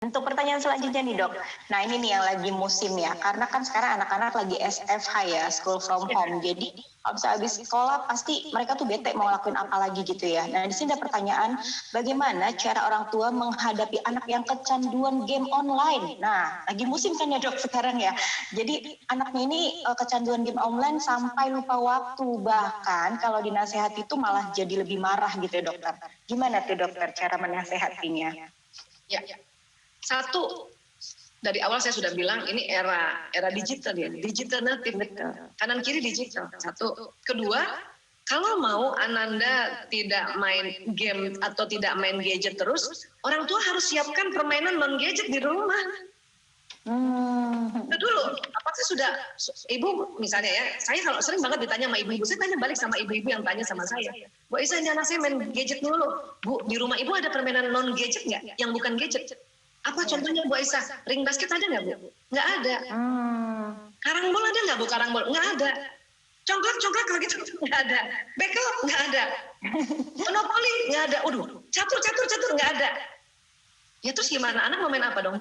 Untuk pertanyaan selanjutnya nih dok, nah ini nih yang lagi musim ya, karena kan sekarang anak-anak lagi SFH ya, school from home, jadi habis sekolah pasti mereka tuh bete mau ngelakuin apa lagi gitu ya. Nah di sini ada pertanyaan, bagaimana cara orang tua menghadapi anak yang kecanduan game online? Nah lagi musim kan ya dok sekarang ya, jadi anaknya ini kecanduan game online sampai lupa waktu, bahkan kalau dinasehati itu malah jadi lebih marah gitu ya dokter. Gimana tuh dokter cara menasehatinya? Ya. Satu, dari awal saya sudah bilang ini era digital ya, digital native, kanan kiri digital. Satu, kedua, kalau mau Ananda tidak main game atau tidak main gadget terus, orang tua harus siapkan permainan non gadget di rumah. Itu dulu, apakah sudah ibu misalnya ya, saya kalau sering banget ditanya sama ibu-ibu, saya tanya balik sama ibu-ibu yang tanya sama saya, Bu Isa ini anak saya main gadget dulu, Bu di rumah ibu ada permainan non gadget nggak, yang bukan gadget? Apa contohnya Bu Aisyah? Ring basket ada nggak Bu? Nggak ada. Karambol ada nggak Bu? Karambol nggak ada. Congklak kalau gitu nggak ada. Bekel nggak ada. Monopoli nggak ada. Waduh, catur nggak ada. Ya terus gimana? Anak mau main apa dong?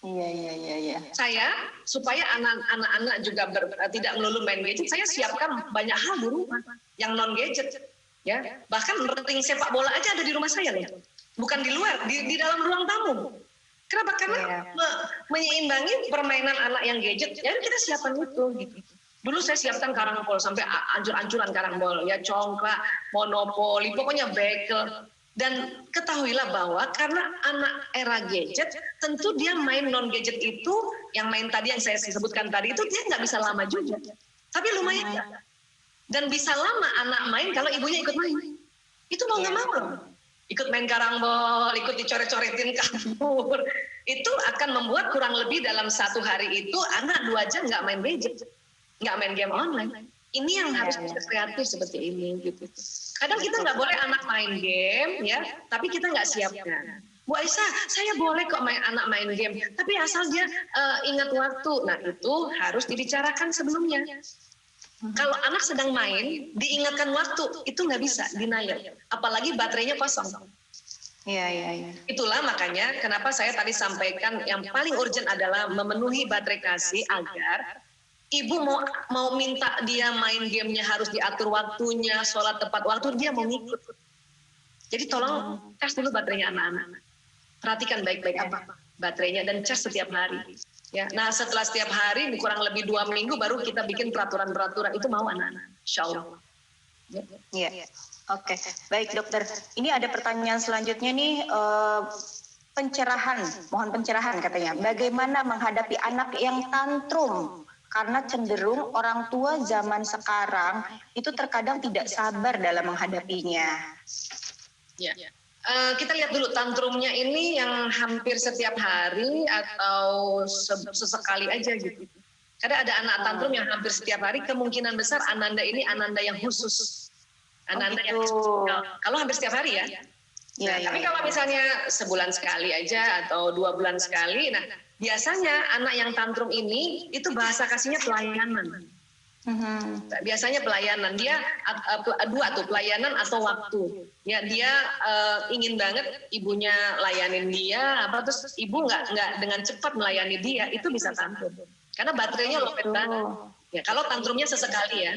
Iya. Saya supaya anak-anak juga tidak melulu main gadget, saya siapkan banyak hal di rumah yang non gadget. Ya, bahkan ring sepak bola aja ada di rumah saya loh. Bukan di luar, di dalam ruang tamu. Kenapa? Karena menyeimbangi permainan anak yang gadget, ya kita siapkan itu. Gitu. Dulu saya siapkan karambol sampai ancur-ancuran karambol, ya congklak, monopoli, pokoknya bekel. Dan ketahuilah bahwa karena anak era gadget, tentu dia main non gadget itu, yang main tadi yang saya sebutkan tadi itu dia nggak bisa lama juga, tapi lumayan. Dan bisa lama anak main kalau ibunya ikut main. Itu mau nggak mau loh. Ikut main karambol, ikut dicoret-coretin kabur, itu akan membuat kurang lebih dalam satu hari itu anak 2 jam nggak main gadget, nggak main game online. Ini yang harus kreatif seperti ini. Gitu. Kadang kita nggak boleh anak main game, ya, tapi kita nggak siapkan. Bu Aisyah, saya boleh kok anak main game, tapi asal dia ingat waktu. Nah itu harus dibicarakan sebelumnya. Kalau anak sedang main, diingatkan waktu, itu nggak bisa, denial. Apalagi baterainya kosong. Iya. Itulah makanya kenapa saya tadi sampaikan yang paling urgent adalah memenuhi baterai kasih agar ibu mau minta dia main gamenya harus diatur waktunya, sholat tepat waktu, dia mau ngikut. Jadi tolong cas dulu baterainya anak-anak. Perhatikan baik-baik apa baterainya dan cas setiap hari. Ya, nah setelah setiap hari kurang lebih 2 minggu baru kita bikin peraturan-peraturan itu mau anak-anak, insya Allah. Iya. Oke, baik dokter. Ini ada pertanyaan selanjutnya nih, mohon pencerahan katanya. Bagaimana menghadapi anak yang tantrum? Karena cenderung orang tua zaman sekarang itu terkadang tidak sabar dalam menghadapinya. Ya. Kita lihat dulu tantrumnya ini yang hampir setiap hari atau sesekali aja gitu. Karena ada anak tantrum yang hampir setiap hari, kemungkinan besar Ananda ini Ananda yang khusus. Ananda yang khusus. Kalau hampir setiap hari ya. Tapi kalau misalnya sebulan sekali aja atau 2 bulan sekali, nah biasanya anak yang tantrum ini itu bahasa kasihnya pelayanan. Biasanya pelayanan, dia dua tuh, pelayanan atau waktu. Ya dia ingin banget ibunya layanin dia, terus ibu nggak dengan cepat melayani dia, itu bisa tantrum. Karena baterainya lopet banget. Ya kalau tantrumnya sesekali ya.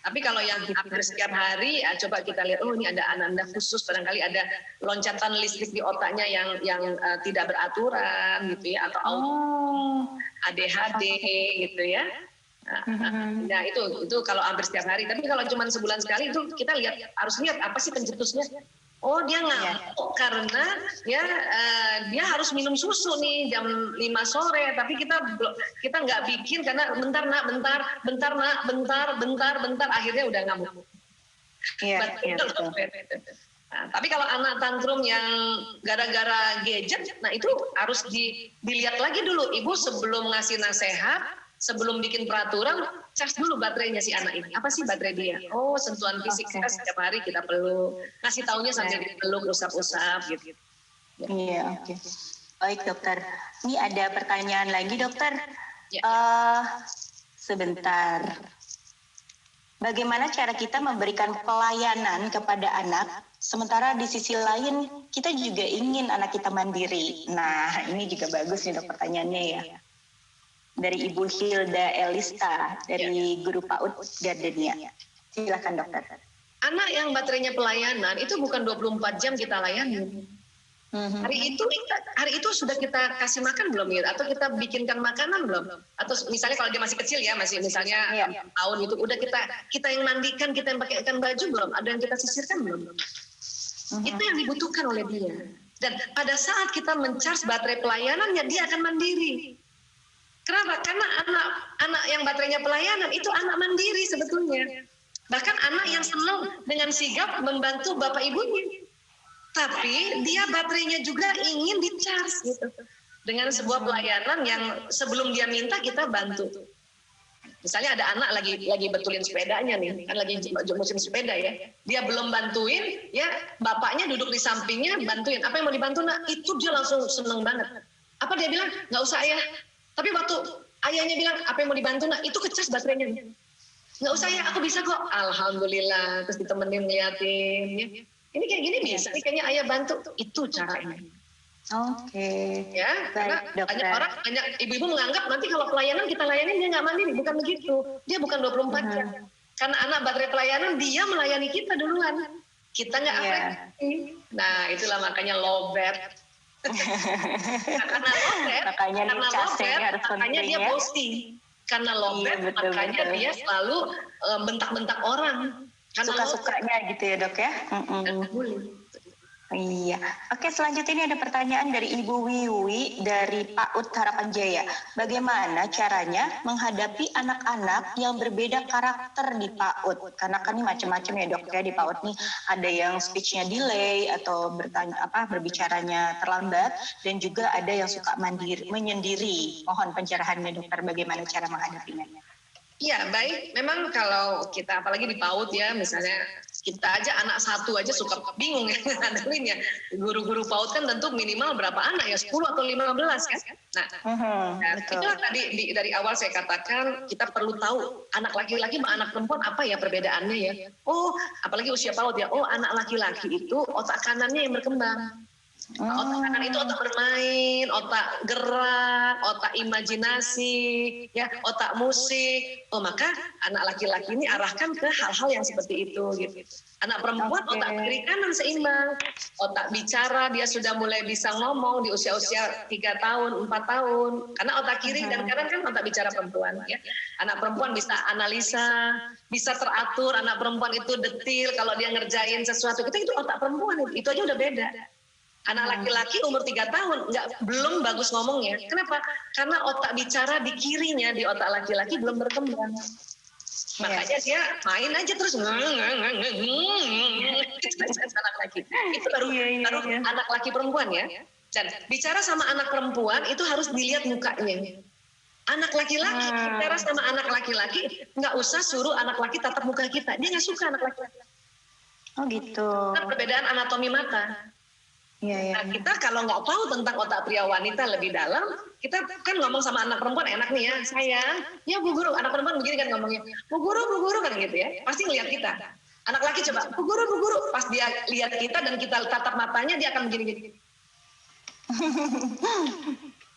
Tapi kalau yang hampir setiap hari, coba kita lihat, oh ini ada Ananda khusus, barangkali ada loncatan listrik di otaknya yang tidak beraturan gitu ya, atau ADHD gitu ya. Nah itu kalau hampir setiap hari. Tapi kalau cuma sebulan sekali itu kita harus lihat apa sih pencetusnya. Oh dia ngamuk karena ya dia harus minum susu nih jam 5 sore, tapi kita nggak bikin karena bentar akhirnya udah ngamuk. Nah, tapi kalau anak tantrum yang gara-gara gadget, nah itu harus dilihat lagi dulu ibu sebelum ngasih nasihat. Sebelum bikin peraturan, cas dulu baterainya si anak ini. Apa sih baterai dia? Oh, sentuhan fisik setiap hari kita peluk. Ngasih taunya sambil dipeluk, usap-usap gitu. Iya, oke. Baik dokter. Ini ada pertanyaan lagi dokter. Sebentar. Bagaimana cara kita memberikan pelayanan kepada anak Sementara di sisi lain kita juga ingin anak kita mandiri. Nah, ini juga bagus nih dok pertanyaannya ya. Dari Ibu Hilda Elista dari Guru PAUD Gardenia. Silakan dokter. Anak yang baterainya pelayanan itu bukan 24 jam kita layani. Hari itu sudah kita kasih makan belum ya? Atau kita bikinkan makanan belum? Atau misalnya kalau dia masih kecil ya, masih misalnya tahun itu udah kita yang mandikan, kita yang pakaikan baju belum? Ada yang kita sisirkan belum? Itu yang dibutuhkan oleh dia. Dan pada saat kita mencharge baterai pelayanannya, dia akan mandiri. Kenapa? Karena anak yang baterainya pelayanan itu anak mandiri sebetulnya. Bahkan anak yang senang dengan sigap membantu bapak ibunya. Tapi dia baterainya juga ingin di-charge gitu. Dengan sebuah pelayanan yang sebelum dia minta kita bantu. Misalnya ada anak lagi betulin sepedanya nih, kan lagi musim sepeda ya. Dia belum bantuin, ya bapaknya duduk di sampingnya bantuin. Apa yang mau dibantu nak? Itu dia langsung seneng banget. Apa dia bilang? Nggak usah ayah. Tapi waktu ayahnya bilang apa yang mau dibantu nak? Itu kecas baterainya. Nggak usah ya, aku bisa kok. Alhamdulillah. Terus ditemenin ngeliatin. Ya. Ini kayak gini bisa, ini kayaknya ayah bantu. Itu caranya. Oke. Ya, karena banyak ibu-ibu menganggap nanti kalau pelayanan kita layanin dia nggak mandiri. Bukan begitu. Dia bukan 24 jam. Karena anak baterai pelayanan dia melayani kita duluan. Kita nggak afeksi. Nah, itulah makanya lowbat. Karena lowbat, makanya dia posting. Karena lowbat, makanya dia selalu bentak-bentak orang. Suka-sukanya gitu ya dok ya. Iya. Oke, selanjutnya ini ada pertanyaan dari Ibu Wiwi dari PAUD Harapan Jaya. Bagaimana caranya menghadapi anak-anak yang berbeda karakter di PAUD? Karena kan ini macam-macam ya dok ya di PAUD nih. Ada yang speech-nya delay atau berbicaranya terlambat, dan juga ada yang suka menyendiri. Mohon pencerahannya dokter, bagaimana cara menghadapinya? Iya, baik. Memang kalau kita apalagi di PAUD ya, misalnya kita aja anak satu aja suka bingung ya ngadepin ya. Guru-guru PAUD kan tentu minimal berapa anak ya, 10 atau 15 kan. Nah, itulah tadi dari awal saya katakan kita perlu tahu anak laki-laki sama anak perempuan apa ya perbedaannya ya. Oh, apalagi usia PAUD ya. Oh, anak laki-laki itu otak kanannya yang berkembang. Otak kanan itu otak bermain, otak gerak, otak imajinasi, ya, otak musik. Oh, maka anak laki-laki ini arahkan ke hal-hal yang seperti itu gitu. Anak perempuan otak kiri kanan seimbang. Otak bicara dia sudah mulai bisa ngomong di usia-usia 3 tahun, 4 tahun. Karena otak kiri dan kanan kan otak bicara perempuan ya. Anak perempuan bisa analisa, bisa teratur, anak perempuan itu detil kalau dia ngerjain sesuatu. Itu otak perempuan, itu aja udah beda. Anak laki-laki umur 3 tahun belum bagus ngomongnya. Kenapa? Karena otak bicara di kirinya, di otak laki-laki belum berkembang. Makanya dia main aja terus anak laki. Itu baru anak laki perempuan ya. Dan bicara sama anak perempuan itu harus dilihat mukanya. Anak laki-laki bicara sama anak laki-laki nggak usah suruh anak laki tatap muka kita. Dia nggak suka anak laki-laki. Oh gitu. Nah, perbedaan anatomi mata. Nah, kita kalau nggak tahu tentang otak pria wanita lebih dalam, kita kan ngomong sama anak perempuan enak nih ya, sayang, ya Bu Guru, anak perempuan begini kan ngomongnya, Bu Guru kan gitu ya, pasti ngeliat kita. Anak laki coba, Bu Guru, pas dia lihat kita dan kita tatap matanya, dia akan begini-gini.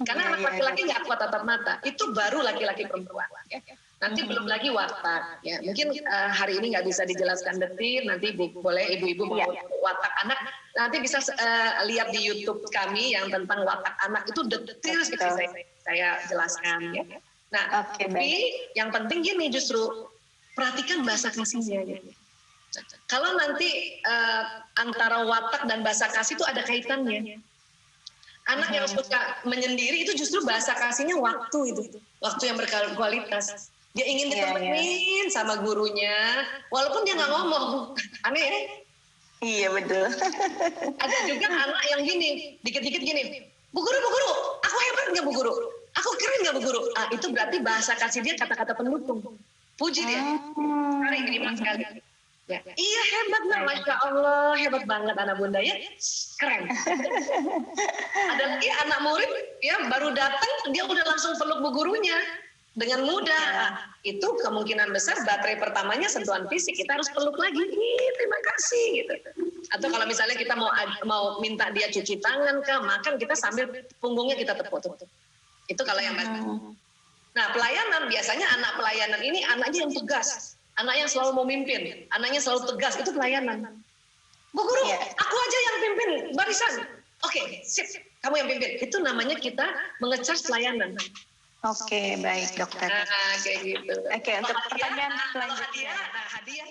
Karena anak laki-laki nggak kuat tatap mata, itu baru laki-laki perempuan. Ya. Nanti belum lagi watak, ya mungkin hari ini nggak bisa dijelaskan detil. Nanti boleh ibu-ibu mau watak anak, nanti bisa lihat di YouTube kami yang tentang watak anak itu detil seperti saya jelaskan. Ya. Nah, tapi yang penting gini justru perhatikan bahasa kasihnya. Ya. Kalau nanti antara watak dan bahasa kasih itu ada kaitannya. Anak yang suka menyendiri itu justru bahasa kasihnya waktu yang berkualitas. Dia ingin ditemenin sama gurunya, walaupun dia nggak ngomong. Aneh ya? Iya betul. Ada juga anak yang gini, dikit-dikit gini, Bu Guru, aku hebat nggak Bu Guru? Aku keren nggak Bu Guru? Ah, itu berarti bahasa kasih dia kata-kata pendukung. Puji dia. Hari minimal sekali. Ya. Iya hebat nak, Masya Allah, hebat banget anak bunda ya, keren. Ada lagi anak murid ya baru datang dia udah langsung peluk bu gurunya. dengan mudah. Itu kemungkinan besar baterai pertamanya sentuhan fisik, kita harus peluk lagi. Terima kasih gitu. Atau kalau misalnya kita mau minta dia cuci tangan makan, kita sambil punggungnya kita tepuk. Itu kalau yang bagus. Nah, pelayanan biasanya anak pelayanan ini anaknya yang tegas, anak yang selalu memimpin, anaknya selalu tegas, itu pelayanan. Bu guru, aku aja yang pimpin barisan. Oke, sip, kamu yang pimpin. Itu namanya kita mengecas pelayanan. Oke, baik dokter. Nah, kayak gitu. Oke, untuk pertanyaan selanjutnya. Hadiah.